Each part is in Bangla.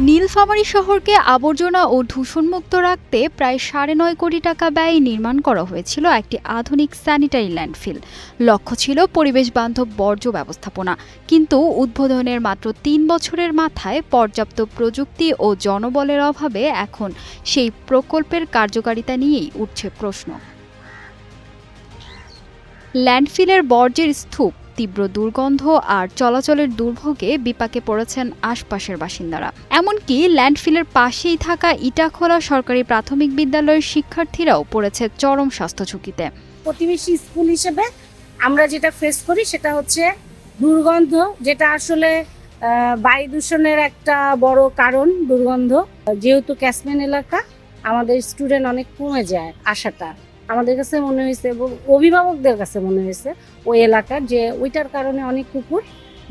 নীলফামারী শহরকে আবর্জনা ও দূষণমুক্ত রাখতে প্রায় ৯.৫ কোটি টাকা ব্যয়ে নির্মাণ করা হয়েছিল একটি আধুনিক স্যানিটারি ল্যান্ডফিল। লক্ষ্য ছিল পরিবেশ বান্ধব বর্জ্য ব্যবস্থাপনা, কিন্তু উদ্বোধনের মাত্র ৩ বছরের মাথায় পর্যাপ্ত প্রযুক্তি ও জনবলের অভাবে এখন সেই প্রকল্পের কার্যকারিতা নিয়েই উঠছে প্রশ্ন। ল্যান্ডফিলের বর্জ্যের স্তূপ, তীব্র দুর্গন্ধ আর চলাচলের দুর্ভোগে বিপাকে পড়েছেন আশপাশের বাসিন্দারা। এমনকি ল্যান্ডফিলের পাশেই থাকা ইটাখোলা সরকারি প্রাথমিক বিদ্যালয়ের শিক্ষার্থীরাও পড়েছে চরম স্বাস্থ্য ঝুঁকিতে। প্রতিবেশী স্কুল হিসেবে আমরা যেটা ফেস করি সেটা হচ্ছে দুর্গন্ধ, যেটা আসলে বায়ু দূষণের একটা বড় কারণ। দুর্গন্ধ যেহেতু ক্যাশমেন্ট এলাকা, আমাদের স্টুডেন্ট অনেক কমে যায় আসাটা। আমাদের কাছে মনে হয়েছে এবং অভিভাবকদের কাছে মনে হয়েছে ওই এলাকার যে ওইটার কারণে অনেক কুকুর,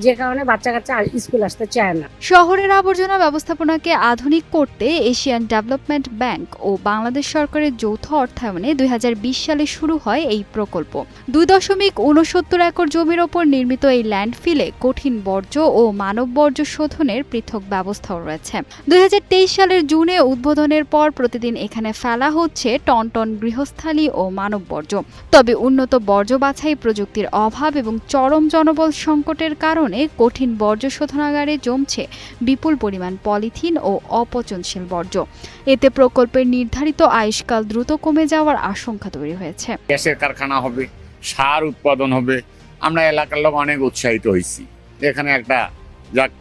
যে কারণে বাচ্চা কাচ্চা স্কুল আসতে চায় না। শহরের আবর্জনা ব্যবস্থাপনাকে আধুনিক করতে এশিয়ান ডেভেলপমেন্ট ব্যাংক ও বাংলাদেশ সরকারের যৌথ অর্থায়নে ২০২০ সালে শুরু হয় এই প্রকল্প। ২.৬৯ একর জমির ওপর নির্মিত এই ল্যান্ডফিলে কঠিন বর্জ্য ও মানব বর্জ্য শোধনের পৃথক ব্যবস্থাও রয়েছে। ২০২৩ সালের জুনে উদ্বোধনের পর প্রতিদিন এখানে ফেলা হচ্ছে টন টন গৃহস্থালী ও মানব বর্জ্য। তবে উন্নত বর্জ্য বাছাই প্রযুক্তির অভাব এবং চরম জনবল সংকটের কারণে কঠিন বর্জ্য শোধনাগারে জমছে বিপুল পরিমাণ পলিথিন ও অপচনশীল বর্জ্য। এতে প্রকল্পের নির্ধারিত আয়ুষ্কাল দ্রুত কমে যাওয়ার আশঙ্কা তৈরি হয়েছে। গ্যাসের কারখানা হবে, সার উৎপাদন হবে। আমরা এলাকার লোক অনেক উৎসাহিত হয়েছি। এখানে একটা যাক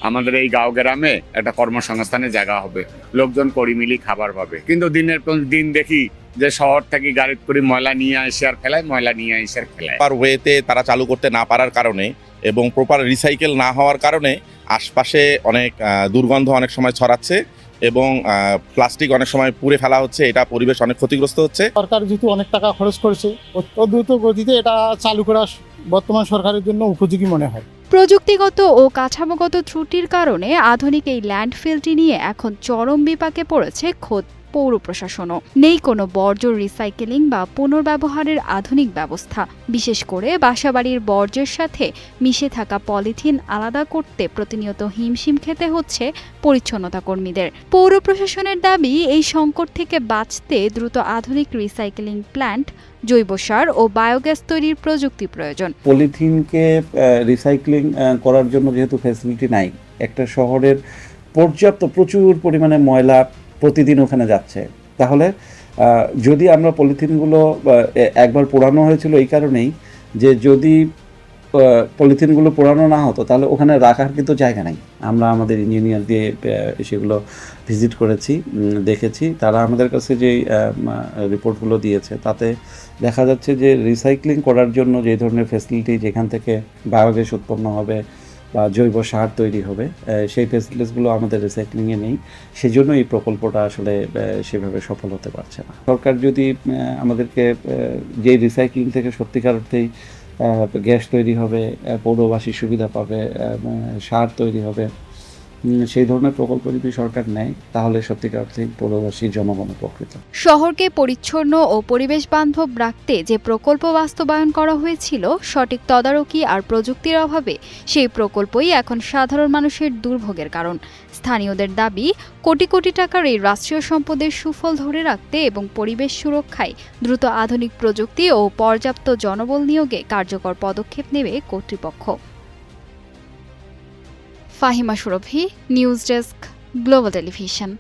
আমাদের এই গাঁও গ্রামে একটা কর্মসংস্থানের জায়গা হবে, লোকজন পরিমিলি খাবার পাবে। কিন্তু দিনের পর দিন দেখি যে শহর থেকে গাড়ি করে ময়লা নিয়ে এসে আর ফেলায়, ময়লা নিয়ে এসে আর ফেলায়। প্রপার ওয়েতে তারা চালু করতে না পারার কারণে এবং প্রপার রিসাইকেল না হওয়ার কারণে আশপাশে অনেক দুর্গন্ধ অনেক সময় ছড়াচ্ছে এবং প্লাস্টিক অনেক সময় পুড়ে ফেলা হচ্ছে। এটা পরিবেশ অনেক ক্ষতিগ্রস্ত হচ্ছে। সরকার যেহেতু অনেক টাকা খরচ করেছে, দ্রুত গতিতে এটা চালু করা বর্তমান সরকারের জন্য উপযোগী মনে হয়। প্রযুক্তিগত ও কাঠামোগত ত্রুটির কারণে আধুনিক এই ল্যান্ডফিলটি নিয়ে এখন চরম বিপাকে পড়েছে খোদ পৌর প্রশাসনও। নেই কোনো বর্জ্য রিসাইকেলিং বা পুনর্ব্যবহারের আধুনিক ব্যবস্থা। বিশেষ করে বাসাবাড়ির বর্জ্যের সাথে মিশে থাকা পলিথিন আলাদা করতে প্রতিনিয়ত হিমশিম খেতে হচ্ছে পরিচ্ছন্নতা কর্মীদের। পৌর প্রশাসনের দাবি, এই সংকট থেকে বাঁচতে দ্রুত আধুনিক রিসাইকেলিং প্ল্যান্ট, জৈব সার ও বায়োগ্যাস তৈরির প্রযুক্তি প্রয়োজন। পলিথিনকে রিসাইক্লিং করার জন্য যেহেতু ফ্যাসিলিটি নাই, একটা শহরের পর্যাপ্ত প্রচুর পরিমাণে ময়লা প্রতিদিন ওখানে যাচ্ছে, তাহলে যদি আমরা পলিথিনগুলো একবার পোড়ানো হয়েছিল এই কারণেই যে যদি পলিথিনগুলো পোড়ানো না হতো তাহলে ওখানে রাখার কিন্তু জায়গা নাই। আমরা আমাদের ইঞ্জিনিয়ার দিয়ে সেগুলো ভিজিট করেছি, দেখেছি। তারা আমাদের কাছে যে রিপোর্টগুলো দিয়েছে তাতে দেখা যাচ্ছে যে রিসাইক্লিং করার জন্য যে ধরনের ফ্যাসিলিটি, যেখান থেকে বায়োগ্যাস উৎপন্ন হবে বা জৈব সার তৈরি হবে, সেই ফ্যাসিলিটিসগুলো আমাদের রিসাইক্লিংয়ে নেই। সেজন্য এই প্রকল্পটা আসলে সেভাবে সফল হতে পারছে না। সরকার যদি আমাদেরকে যে রিসাইক্লিং থেকে সত্যিকার অর্থেই গ্যাস তৈরি হবে, পৌরবাসী সুবিধা পাবে, সার তৈরি হবে, সেই ধরনের প্রকল্প যদি সরকার নেয় তাহলে সত্যিকার অর্থে পৌরবাসী জনগণ উপকৃত। শহরকে পরিচ্ছন্ন ও পরিবেশ বান্ধব রাখতে যে প্রকল্প বাস্তবায়ন করা হয়েছিল, সঠিক তদারকি আর প্রযুক্তির অভাবে সেই প্রকল্পই এখন সাধারণ মানুষের দুর্ভোগের কারণ। স্থানীয়দের দাবি, কোটি কোটি টাকার এই রাষ্ট্রীয় সম্পদের সুফল ধরে রাখতে এবং পরিবেশ সুরক্ষায় দ্রুত আধুনিক প্রযুক্তি ও পর্যাপ্ত জনবল নিয়োগে কার্যকর পদক্ষেপ নেবে কর্তৃপক্ষ। ফাহিমা সুরভি, নিউজ ডেস্ক, গ্লোবাল টেলিভিশন।